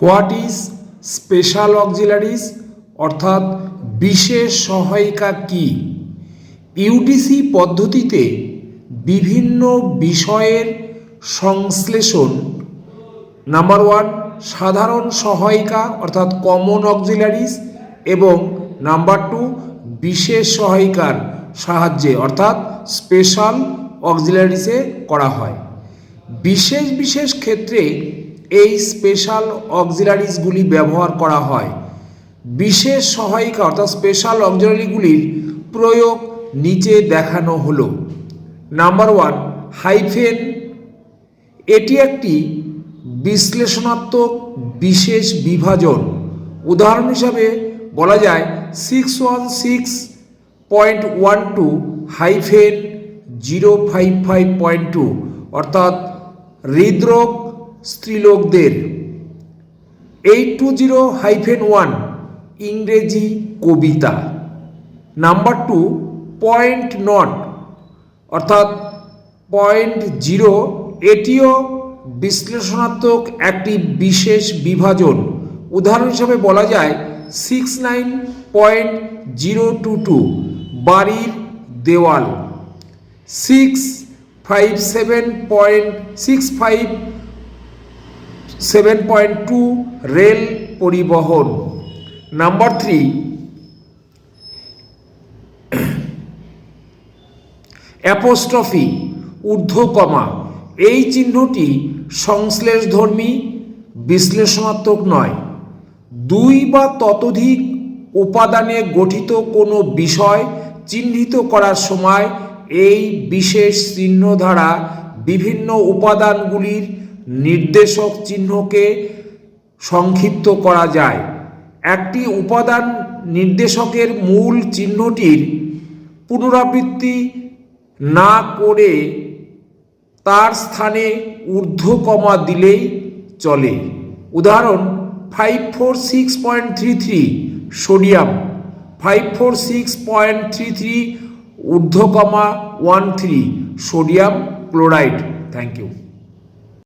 What is special auxiliaries অর্থাৎ বিশেষ সহায়িকা কি? ইউটিসি পদ্ধতিতে বিভিন্ন বিষয়ের সংশ্লেষণ। নাম্বার 1 সাধারণ সহায়িকা অর্থাৎ কমন অক্সিলারিজ এবং নাম্বার 2 বিশেষ সহায়িকার সাহায্যে অর্থাৎ স্পেশাল অক্সিলারিজে করা হয়। বিশেষ বিশেষ ক্ষেত্রে এই স্পেশাল অক্সিলারিজগুলি ব্যবহার করা হয়। বিশেষ সহায়িকা অর্থাৎ স্পেশাল অক্সিলারিগুলির প্রয়োগ নিচে দেখানো হলো। নাম্বার 1 হাইফেন, এটি একটি বিশ্লেষণাত্মক বিশেষ বিভাজন। উদাহরণ হিসাবে বলা যায় 616.12-055.2 অর্থাৎ হৃদরোগ স্ত্রীলোকদের। 820-1 ইংরেজি কবিতা। নাম্বার 2 পয়েন্ট নট অর্থাৎ 0.0, এটিও বিশ্লেষণাত্মক একটি বিশেষ বিভাজন। উদাহরণ হিসাবে বলা যায় 69.022 বাড়ির দেওয়াল। 657.2 রেল পরিবহন। নাম্বার 3 অ্যাপোস্ট্রফি ঊর্ধ্বকমা, এই চিহ্নটি সংশ্লেষধর্মী, বিশ্লেষণাত্মক নয়। 2 বা ততোধিক উপাদানে গঠিত কোনো বিষয় চিহ্নিত করার সময় এই বিশেষ চিহ্ন দ্বারা বিভিন্ন উপাদানগুলির নির্দেশক চিহ্নকে সংক্ষিপ্ত করা যায়। একটি উপাদান নির্দেশকের মূল চিহ্নটির পুনরাবৃত্তি না করে তার স্থানে ঊর্ধ্বকমা দিলেই চলে। উদাহরণ 546.33 সোডিয়াম, 546.33 ঊর্ধ্বকমা 13 সোডিয়াম ক্লোরাইড। Thank you.